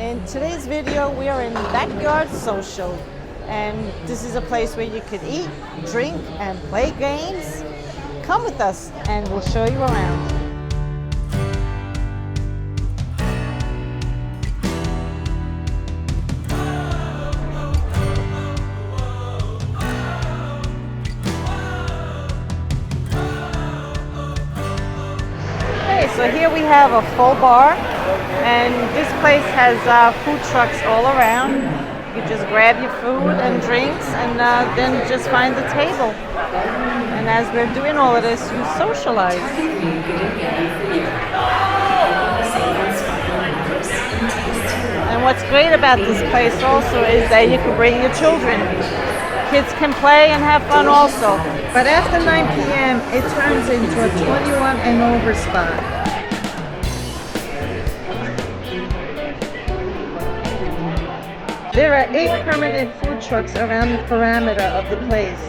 In today's video, we are in Backyard Social, and this is a place where you could eat, drink, and play games. Come with us, and we'll show you around. Okay, so here we have a full bar. And this place has food trucks all around. You just grab your food and drinks and then just find the table. And as we're doing all of this, you socialize. And what's great about this place also is that you can bring your children. Kids can play and have fun also. But after 9 p.m., it turns into a 21 and over spot. There are 8 permanent food trucks around the perimeter of the place.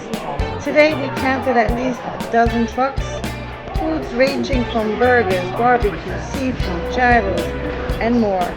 Today we counted at least a dozen trucks, foods ranging from burgers, barbecue, seafood, gyros, and more.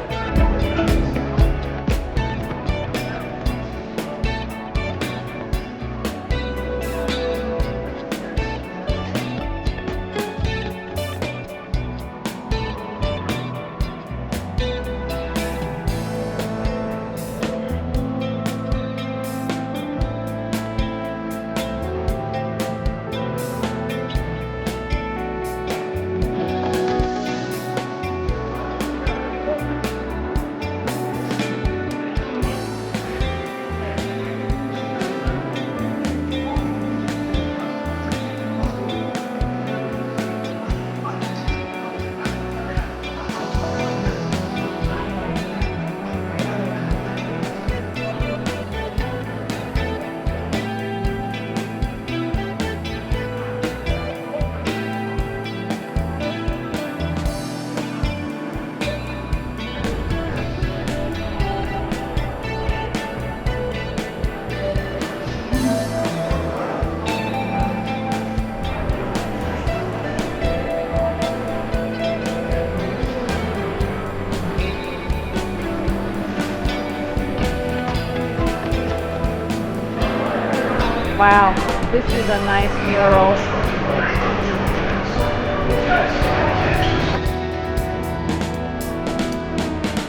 Wow, this is a nice mural.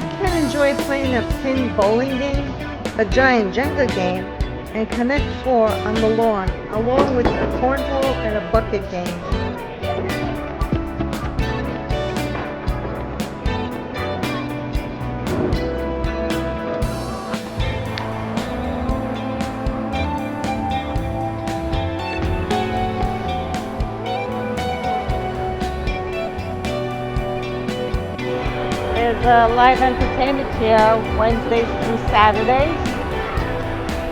You can enjoy playing a pin bowling game, a giant Jenga game, and Connect 4 on the lawn, along with a cornhole and a bucket game. There's live entertainment here Wednesdays through Saturdays.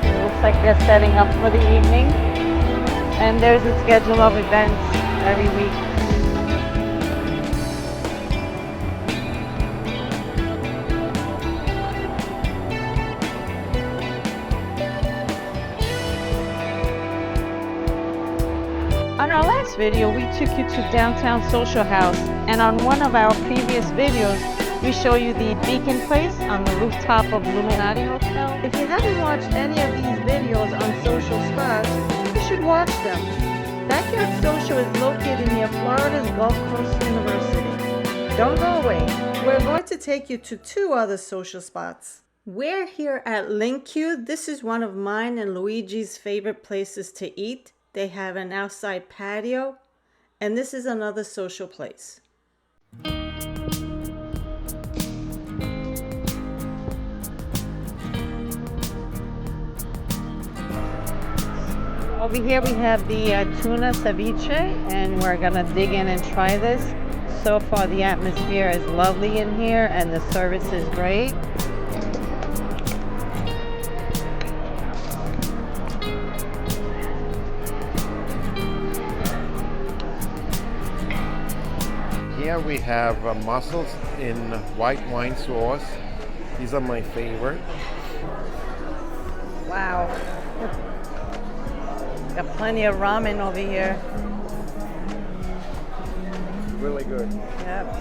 It looks like they're setting up for the evening. And there's a schedule of events every week. On our last video, we took you to Downtown Social House, and on one of our previous videos, we show you the Beacon Place on the rooftop of Violante Hotel. If you haven't watched any of these videos on social spots, you should watch them. Backyard Social is located near Florida's Gulf Coast University. Don't go away. We're going to take you to 2 other social spots. We're here at LINQ. This is one of mine and Luigi's favorite places to eat. They have an outside patio, and this is another social place. Over here we have the tuna ceviche, and we're gonna dig in and try this. So far the atmosphere is lovely in here and the service is great. Here we have mussels in white wine sauce. These are my favorite. Wow. Got plenty of ramen over here. Really good. Yep.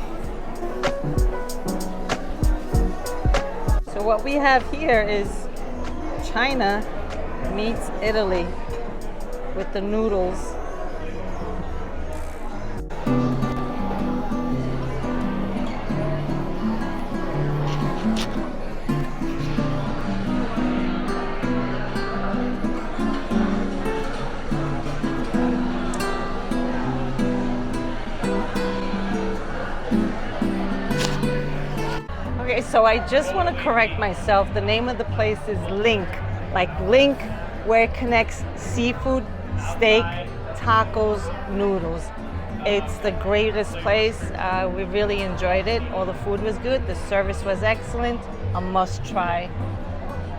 what we have here is China meets Italy with the noodles. Okay, so I just want to correct myself. The name of the place is LINQ, like LINQ, where it connects seafood, steak, tacos, noodles. It's the greatest place. We really enjoyed it. All the food was good. The service was excellent. A must try.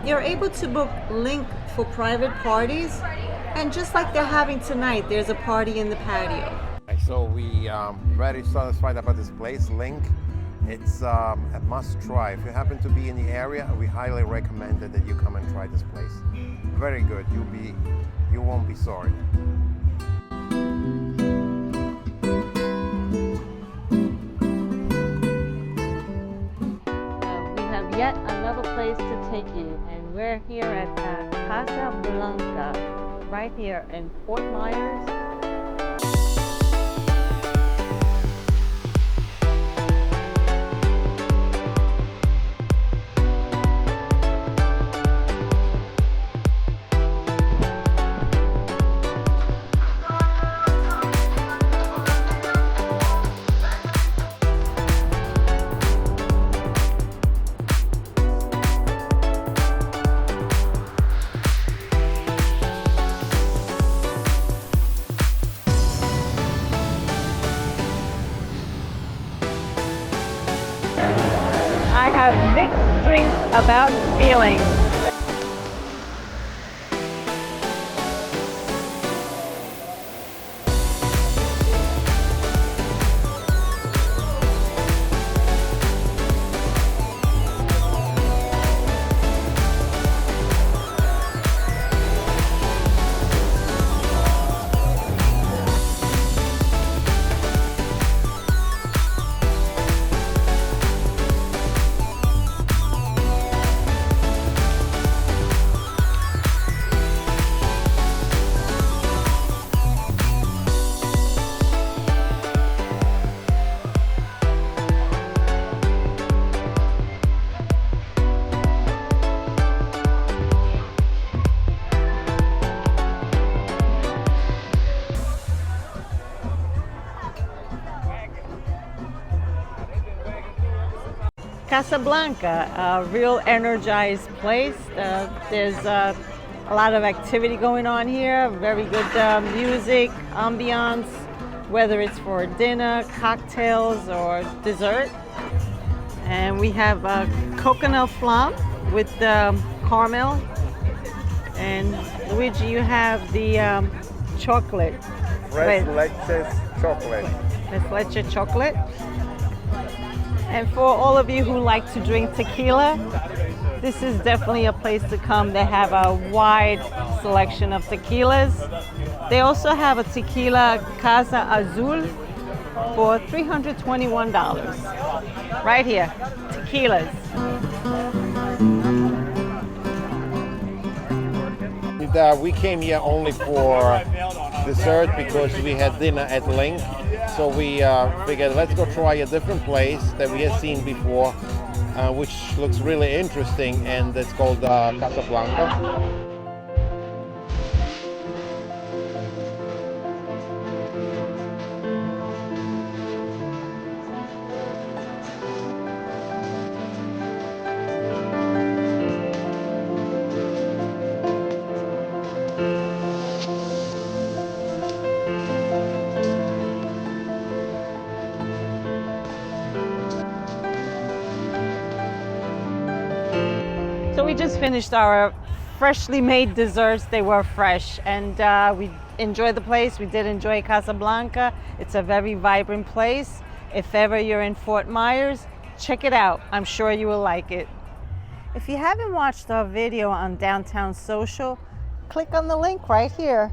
You're able to book LINQ for private parties, and just like they're having tonight, there's a party in the patio. So we very satisfied about this place, LINQ. It's a must try. If you happen to be in the area, we highly recommend that you come and try this place. Very good. You won't be sorry. We have yet another place to take you, and we're here at Casa Blanca, right here in Fort Myers. I have mixed drinks about feelings. Casa Blanca, a real energized place. There's a lot of activity going on here, very good music, ambiance, whether it's for dinner, cocktails, or dessert. And we have coconut flan with caramel. And Luigi, you have the chocolate. Fresh leche chocolate. This leche chocolate. And for all of you who like to drink tequila, this is definitely a place to come. They have a wide selection of tequilas. They also have a tequila Casa Azul for $321. Right here, tequilas. We came here only for dessert because we had dinner at LINQ. So we figured let's go try a different place that we have seen before, which looks really interesting, and it's called Casa Blanca. So we just finished our freshly made desserts. They were fresh, and we enjoyed the place. We did enjoy Casa Blanca. It's a very vibrant place. If ever you're in Fort Myers, check it out. I'm sure you will like it. If you haven't watched our video on Downtown Social, click on the link right here.